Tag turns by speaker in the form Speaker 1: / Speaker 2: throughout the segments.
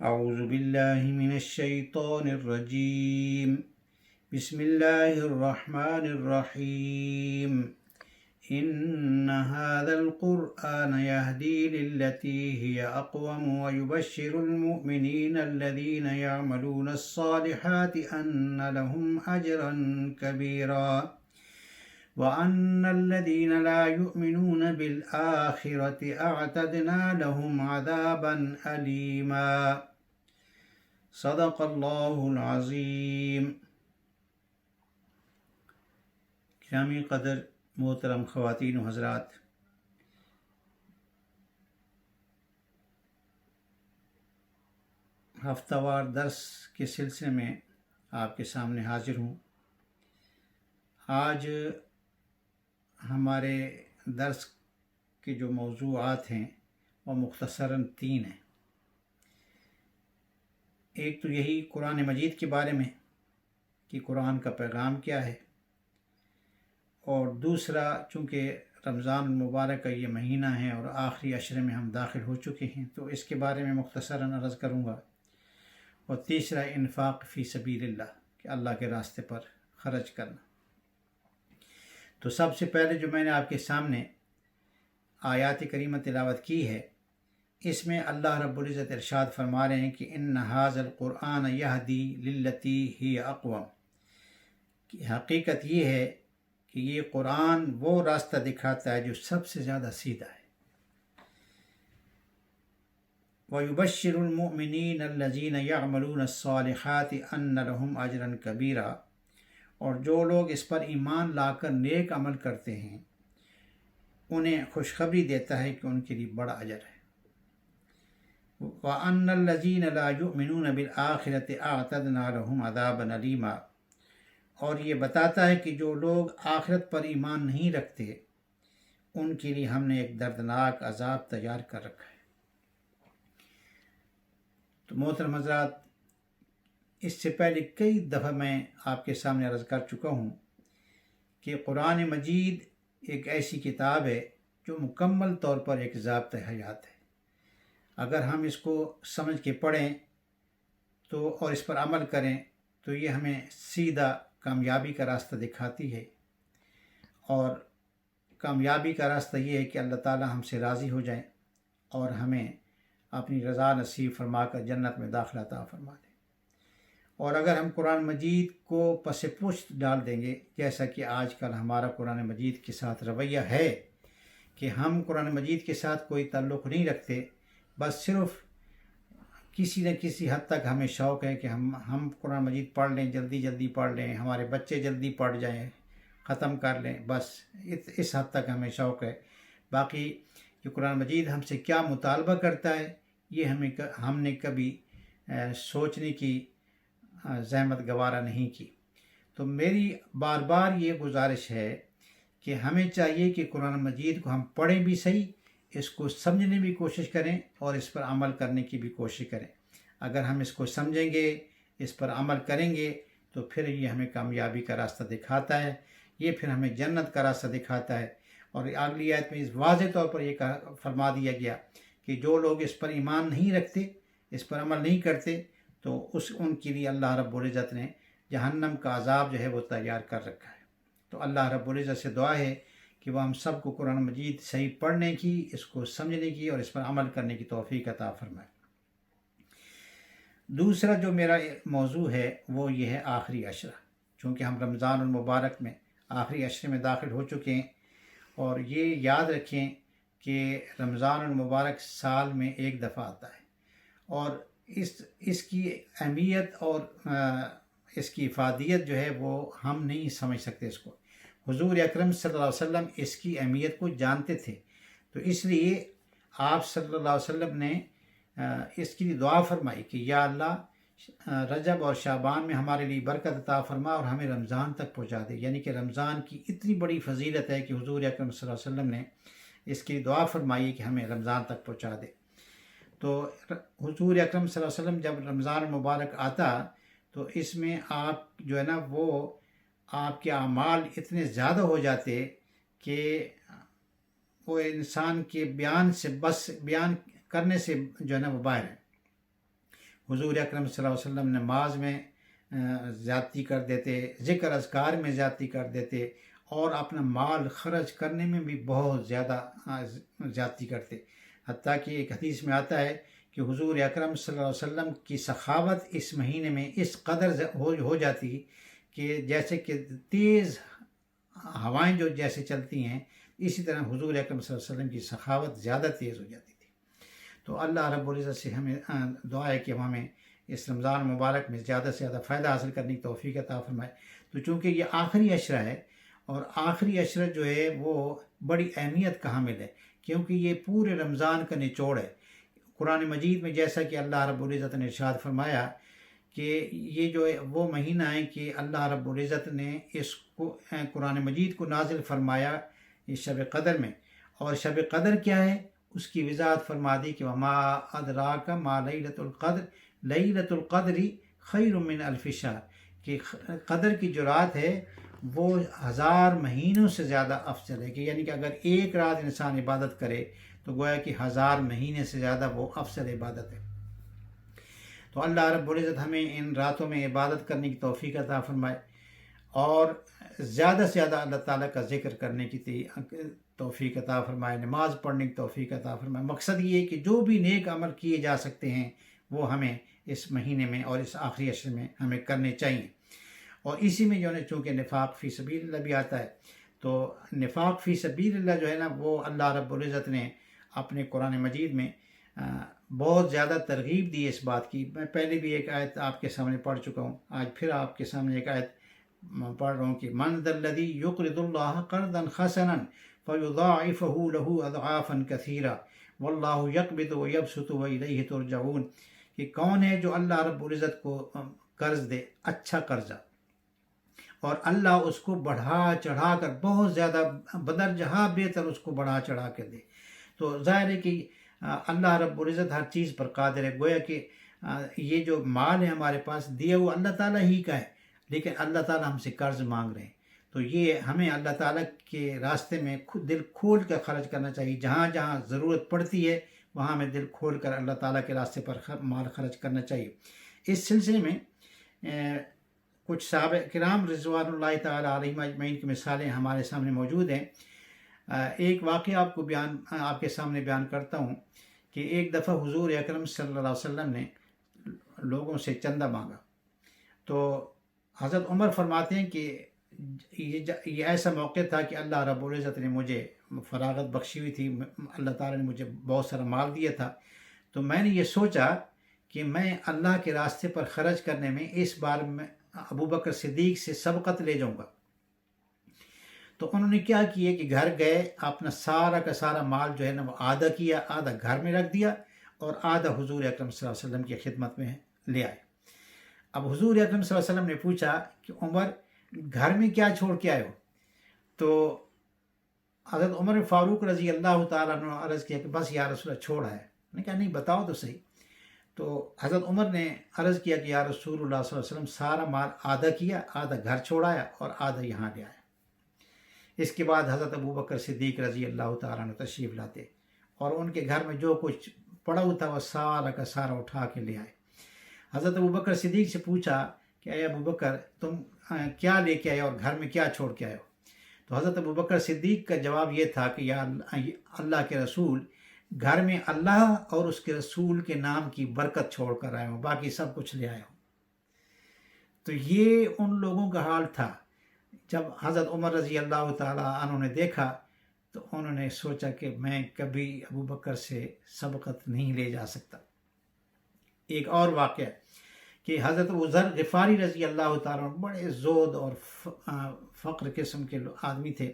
Speaker 1: اعوذ باللہ من الشیطان الرجیم بسم اللہ الرحمن الرحیم ان هذا القرآن يهدي للتي هي أقوم ويبشر المؤمنين الذين يعملون الصالحات أن لهم أجرا كبيرا وأن الذين لا يؤمنون بالآخرة أعتدنا لهم عذابا أليما صدق اللہ العظیم۔ گرامی قدر محترم خواتین و حضرات، ہفتہ وار درس کے سلسلے میں آپ کے سامنے حاضر ہوں۔ آج ہمارے درس کے جو موضوعات ہیں وہ مختصراً 3 ہیں۔ ایک تو یہی قرآن مجید کے بارے میں کہ قرآن کا پیغام کیا ہے، اور دوسرا چونکہ رمضان المبارک کا یہ مہینہ ہے اور آخری عشرے میں ہم داخل ہو چکے ہیں تو اس کے بارے میں مختصراً عرض کروں گا، اور تیسرا انفاق فی سبیل اللہ کہ اللہ کے راستے پر خرچ کرنا۔ تو سب سے پہلے جو میں نے آپ کے سامنے آیات کریمہ تلاوت کی ہے، اس میں اللہ رب العزت ارشاد فرما رہے ہیں کہ ان ھذا القرآن یہدی للتی ہی اقوم، کہ حقیقت یہ ہے کہ یہ قرآن وہ راستہ دکھاتا ہے جو سب سے زیادہ سیدھا ہے۔ وَيُبَشِّرُ الْمُؤْمِنِينَ الَّذِينَ يَعْمَلُونَ الصَّالِحَاتِ أَنَّ لَهُمْ أَجْرًا كَبِيرًا، اور جو لوگ اس پر ایمان لا کر نیک عمل کرتے ہیں انہیں خوشخبری دیتا ہے کہ ان کے لیے بڑا اجر ہے۔ وَأَنَّ الَّذِينَ لَا يُؤْمِنُونَ بِالْآخِرَةِ أَعْتَدْنَا لَهُمْ عَذَابًا أَلِيمًا، اور یہ بتاتا ہے کہ جو لوگ آخرت پر ایمان نہیں رکھتے ان کے لیے ہم نے ایک دردناک عذاب تیار کر رکھا ہے۔ تو محترم حضرات، اس سے پہلے کئی دفعہ میں آپ کے سامنے عرض کر چکا ہوں کہ قرآن مجید ایک ایسی کتاب ہے جو مکمل طور پر ایک ضابطۂ حیات ہے۔ اگر ہم اس کو سمجھ کے پڑھیں تو اور اس پر عمل کریں تو یہ ہمیں سیدھا کامیابی کا راستہ دکھاتی ہے، اور کامیابی کا راستہ یہ ہے کہ اللہ تعالی ہم سے راضی ہو جائیں اور ہمیں اپنی رضا نصیب فرما کر جنت میں داخلہ عطا فرما دیں۔ اور اگر ہم قرآن مجید کو پس پشت ڈال دیں گے، جیسا کہ آج کل ہمارا قرآن مجید کے ساتھ رویہ ہے کہ ہم قرآن مجید کے ساتھ کوئی تعلق نہیں رکھتے، بس صرف کسی نہ کسی حد تک ہمیں شوق ہے کہ ہم قرآن مجید پڑھ لیں، جلدی جلدی پڑھ لیں، ہمارے بچے جلدی پڑھ جائیں، ختم کر لیں، بس اس حد تک ہمیں شوق ہے۔ باقی یہ قرآن مجید ہم سے کیا مطالبہ کرتا ہے یہ ہم نے کبھی سوچنے کی زحمت گوارا نہیں کی۔ تو میری بار بار یہ گزارش ہے کہ ہمیں چاہیے کہ قرآن مجید کو ہم پڑھیں بھی صحیح، اس کو سمجھنے بھی کوشش کریں اور اس پر عمل کرنے کی بھی کوشش کریں۔ اگر ہم اس کو سمجھیں گے، اس پر عمل کریں گے تو پھر یہ ہمیں کامیابی کا راستہ دکھاتا ہے، یہ پھر ہمیں جنت کا راستہ دکھاتا ہے۔ اور اگلی آیت میں اس واضح طور پر یہ فرما دیا گیا کہ جو لوگ اس پر ایمان نہیں رکھتے، اس پر عمل نہیں کرتے، تو ان کے لیے اللہ رب العزت نے جہنم کا عذاب جو ہے وہ تیار کر رکھا ہے۔ تو اللہ رب العزت سے دعا ہے کہ وہ ہم سب کو قرآن مجید صحیح پڑھنے کی، اس کو سمجھنے کی اور اس پر عمل کرنے کی توفیق عطا فرمائے۔ دوسرا جو میرا موضوع ہے وہ یہ ہے آخری عشرہ، چونکہ ہم رمضان المبارک میں آخری عشرے میں داخل ہو چکے ہیں، اور یہ یاد رکھیں کہ رمضان المبارک سال میں ایک دفعہ آتا ہے، اور اس کی اہمیت اور اس کی افادیت جو ہے وہ ہم نہیں سمجھ سکتے اس کو۔ حضور اکرم صلی اللہ علیہ وسلم اس کی اہمیت کو جانتے تھے، تو اس لیے آپ صلی اللہ علیہ وسلم نے اس کی دعا فرمائی کہ یا اللہ رجب اور شعبان میں ہمارے لیے برکت عطا فرما اور ہمیں رمضان تک پہنچا دے۔ یعنی کہ رمضان کی اتنی بڑی فضیلت ہے کہ حضور اکرم صلی اللہ علیہ وسلم نے اس کی دعا فرمائی کہ ہمیں رمضان تک پہنچا دے۔ تو حضور اکرم صلی اللہ علیہ وسلم جب رمضان مبارک آتا تو اس میں آپ جو ہے نا وہ آپ کے اعمال اتنے زیادہ ہو جاتے کہ وہ انسان کے بیان سے بس بیان کرنے سے جو ہے نا وہ باہر ہے۔ حضور اکرم صلی اللہ علیہ وسلم نماز میں زیادتی کر دیتے، ذکر اذکار میں زیادتی کر دیتے، اور اپنا مال خرچ کرنے میں بھی بہت زیادہ زیادتی کرتے، حتیٰ کہ ایک حدیث میں آتا ہے کہ حضور اکرم صلی اللہ علیہ وسلم کی سخاوت اس مہینے میں اس قدر ہو جاتی کہ جیسے کہ تیز ہوائیں جو جیسے چلتی ہیں، اسی طرح حضور اکرم صلی اللہ علیہ وسلم کی سخاوت زیادہ تیز ہو جاتی تھی۔ تو اللہ رب العزت سے ہمیں دعا ہے کہ ہمیں اس رمضان مبارک میں زیادہ سے زیادہ فائدہ حاصل کرنے کی توفیق عطا فرمائے۔ تو چونکہ یہ آخری عشرہ ہے، اور آخری عشرہ جو ہے وہ بڑی اہمیت کا حامل ہے، کیونکہ یہ پورے رمضان کا نچوڑ ہے۔ قرآن مجید میں جیسا کہ اللہ رب العزت نے ارشاد فرمایا کہ یہ جو ہے وہ مہینہ ہے کہ اللہ رب العزت نے اس کو قرآن مجید کو نازل فرمایا اس شب قدر میں، اور شب قدر کیا ہے اس کی وضاحت فرما دی کہ وما ادراک ما لیلۃ القدر لیلۃ القدر خیر من الف شہر، کہ قدر کی جو رات ہے وہ 1000 مہینوں سے زیادہ افضل ہے، کہ یعنی کہ اگر ایک رات انسان عبادت کرے تو گویا کہ 1000 مہینے سے زیادہ وہ افضل عبادت ہے۔ تو اللہ رب العزت ہمیں ان راتوں میں عبادت کرنے کی توفیق عطا فرمائے، اور زیادہ سے زیادہ اللہ تعالیٰ کا ذکر کرنے کی توفیق عطا فرمائے، نماز پڑھنے کی توفیق عطا فرمائے۔ مقصد یہ ہے کہ جو بھی نیک عمل کیے جا سکتے ہیں وہ ہمیں اس مہینے میں اور اس آخری عشر میں ہمیں کرنے چاہیے۔ اور اسی میں جو ہے چونکہ نفاق فی سبیل اللہ بھی آتا ہے، تو نفاق فی سبیل اللہ جو ہے نا وہ اللہ رب العزت نے اپنے قرآن مجید میں بہت زیادہ ترغیب دی اس بات کی۔ میں پہلے بھی ایک آیت آپ کے سامنے پڑھ چکا ہوں، آج پھر آپ کے سامنے ایک آیت پڑھ رہا ہوں کہ من ذا الذی یقرض اللہ قرضا حسنا فیضاعفہ لہ اضعافا کثیرا واللہ یقبض ویبسط والیہ ترجعون، کہ کون ہے جو اللہ رب العزت کو قرض دے، اچھا قرضہ، اور اللہ اس کو بڑھا چڑھا کر بہت زیادہ بدرجہ بہتر اس کو بڑھا چڑھا کر دے۔ تو ظاہر ہے کہ اللہ رب العزت ہر چیز پر قادر ہے۔ گویا کہ یہ جو مال ہے ہمارے پاس دیا وہ اللہ تعالیٰ ہی کا ہے، لیکن اللہ تعالیٰ ہم سے قرض مانگ رہے ہیں، تو یہ ہمیں اللہ تعالیٰ کے راستے میں دل کھول کر خرچ کرنا چاہیے۔ جہاں جہاں ضرورت پڑتی ہے وہاں ہمیں دل کھول کر اللہ تعالیٰ کے راستے پر مال خرچ کرنا چاہیے۔ اس سلسلے میں کچھ صحابہ کرام رضوان اللہ تعالیٰ علیہم اجمعین کی مثالیں ہمارے سامنے موجود ہیں۔ ایک واقعہ آپ کے سامنے بیان کرتا ہوں کہ ایک دفعہ حضور اکرم صلی اللہ علیہ وسلم نے لوگوں سے چندہ مانگا، تو حضرت عمر فرماتے ہیں کہ یہ ایسا موقع تھا کہ اللہ رب العزت نے مجھے فراغت بخشی ہوئی تھی، اللہ تعالیٰ نے مجھے بہت سارا مال دیا تھا، تو میں نے یہ سوچا کہ میں اللہ کے راستے پر خرچ کرنے میں اس بار میں ابو بکر صدیق سے سبقت لے جاؤں گا۔ تو انہوں نے کیا کیا کہ گھر گئے، اپنا سارا کا سارا مال جو ہے نا وہ آدھا کیا، آدھا گھر میں رکھ دیا اور آدھا حضور اکرم صلی اللہ علیہ وسلم کی خدمت میں لے آئے۔ اب حضور اکرم صلی اللہ علیہ وسلم نے پوچھا کہ عمر گھر میں کیا چھوڑ کے آئے ہو؟ تو حضرت عمر فاروق رضی اللہ تعالیٰ عنہ نے عرض کیا کہ بس یا رسول اللہ چھوڑا ہے۔ میں نے کہا نہیں بتاؤ تو صحیح۔ تو حضرت عمر نے عرض کیا کہ یا رسول اللہ صلی اللہ علیہ وسلم سارا مال آدھا کیا، آدھا گھر چھوڑایا اور آدھا یہاں لے آیا۔ اس کے بعد حضرت ابو بکر صدیق رضی اللہ تعالیٰ عنہ تشریف لاتے اور ان کے گھر میں جو کچھ پڑا ہوا تھا وہ سارا کا سارا اٹھا کے لے آئے۔ حضرت ابو بکر صدیق سے پوچھا کہ اے ابو بکر تم کیا لے کے آئے اور گھر میں کیا چھوڑ کے آئے ہو؟ تو حضرت ابو بکر صدیق کا جواب یہ تھا کہ یا اللہ کے رسول، گھر میں اللہ اور اس کے رسول کے نام کی برکت چھوڑ کر آئے ہوں، باقی سب کچھ لے آئے ہوں۔ تو یہ ان لوگوں کا حال تھا۔ جب حضرت عمر رضی اللہ تعالیٰ عنہ نے دیکھا تو انہوں نے سوچا کہ میں کبھی ابو بکر سے سبقت نہیں لے جا سکتا۔ ایک اور واقعہ کہ حضرت ابو ذر غفاری رضی اللہ تعالیٰ عنہ بڑے زہد اور فقر قسم کے آدمی تھے۔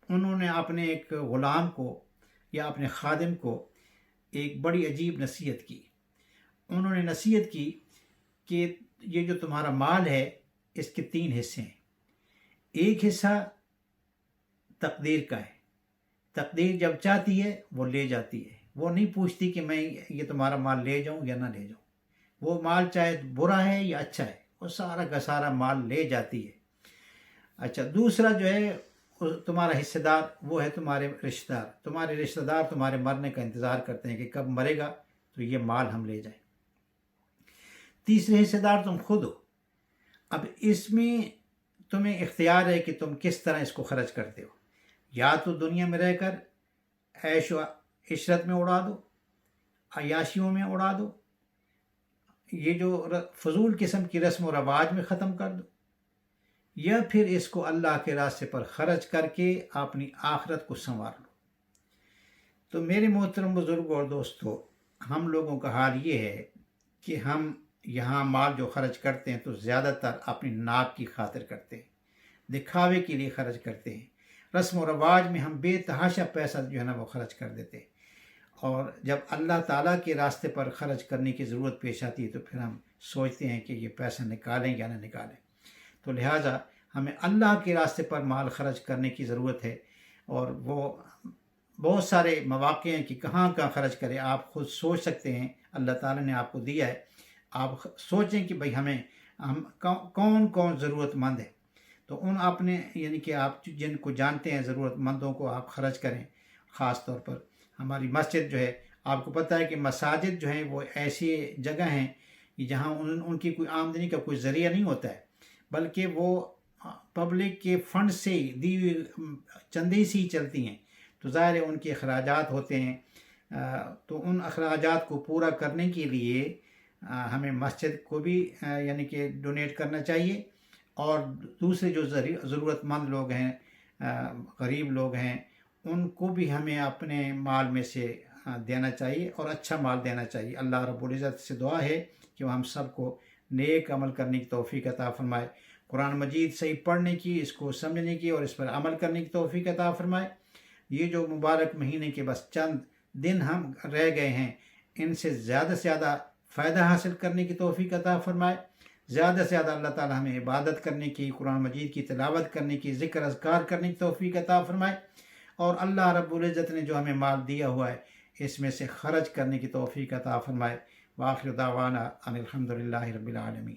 Speaker 1: انہوں نے اپنے ایک غلام کو یا اپنے خادم کو ایک بڑی عجیب نصیحت کی۔ انہوں نے نصیحت کی کہ یہ جو تمہارا مال ہے اس کے 3 حصے ہیں۔ ایک حصہ تقدیر کا ہے، تقدیر جب چاہتی ہے وہ لے جاتی ہے، وہ نہیں پوچھتی کہ میں یہ تمہارا مال لے جاؤں یا نہ لے جاؤں۔ وہ مال چاہے برا ہے یا اچھا ہے وہ سارا کا سارا مال لے جاتی ہے۔ اچھا، دوسرا جو ہے تمہارا حصہ دار وہ ہے تمہارے رشتہ دار. تمہارے رشتہ دار تمہارے مرنے کا انتظار کرتے ہیں کہ کب مرے گا تو یہ مال ہم لے جائیں. تیسرے حصہ دار تم خود ہو. اب اس میں تمہیں اختیار ہے کہ تم کس طرح اس کو خرچ کرتے ہو. یا تو دنیا میں رہ کر عیش و عشرت میں اڑا دو، عیاشیوں میں اڑا دو، یہ جو فضول قسم کی رسم و رواج میں ختم کر دو، یا پھر اس کو اللہ کے راستے پر خرچ کر کے اپنی آخرت کو سنوار لو. تو میرے محترم بزرگوں اور دوستو، ہم لوگوں کا حال یہ ہے کہ ہم یہاں مال جو خرچ کرتے ہیں تو زیادہ تر اپنی ناک کی خاطر کرتے ہیں، دکھاوے کے لیے خرچ کرتے ہیں. رسم و رواج میں ہم بے تحاشا پیسہ جو ہے نا وہ خرچ کر دیتے ہیں، اور جب اللہ تعالیٰ کے راستے پر خرچ کرنے کی ضرورت پیش آتی ہے تو پھر ہم سوچتے ہیں کہ یہ پیسہ نکالیں یا نہ نکالیں. تو لہٰذا ہمیں اللہ کے راستے پر مال خرچ کرنے کی ضرورت ہے، اور وہ بہت سارے مواقع ہیں کہ کہاں خرچ کریں. آپ خود سوچ سکتے ہیں، اللہ تعالیٰ نے آپ کو دیا ہے، آپ سوچیں کہ بھئی ہم کون کون ضرورت مند ہے، تو ان اپنے یعنی کہ آپ جن کو جانتے ہیں ضرورت مندوں کو آپ خرچ کریں. خاص طور پر ہماری مسجد جو ہے، آپ کو پتہ ہے کہ مساجد جو ہیں وہ ایسی جگہ ہیں جہاں ان کی کوئی آمدنی کا کوئی ذریعہ نہیں ہوتا ہے، بلکہ وہ پبلک کے فنڈ سے دی ہوئی چندے سے ہی چلتی ہیں. تو ظاہر ہے ان کے اخراجات ہوتے ہیں، تو ان اخراجات کو پورا کرنے کے لیے ہمیں مسجد کو بھی یعنی کہ ڈونیٹ کرنا چاہیے، اور دوسرے جو ضرورت مند لوگ ہیں، غریب لوگ ہیں، ان کو بھی ہمیں اپنے مال میں سے دینا چاہیے، اور اچھا مال دینا چاہیے. اللہ رب العزت سے دعا ہے کہ وہ ہم سب کو نیک عمل کرنے کی توفیق عطا فرمائے، قرآن مجید صحیح پڑھنے کی، اس کو سمجھنے کی اور اس پر عمل کرنے کی توفیق عطا فرمائے. یہ جو مبارک مہینے کے بس چند دن ہم رہ گئے ہیں، ان سے زیادہ فائدہ حاصل کرنے کی توفیق عطا فرمائے. زیادہ سے زیادہ اللہ تعالی ہمیں عبادت کرنے کی، قرآن مجید کی تلاوت کرنے کی، ذکر اذکار کرنے کی توفیق عطا فرمائے، اور اللہ رب العزت نے جو ہمیں مال دیا ہوا ہے اس میں سے خرچ کرنے کی توفیق عطا فرمائے. وآخر دعوانا ان الحمد للہ رب العالمین.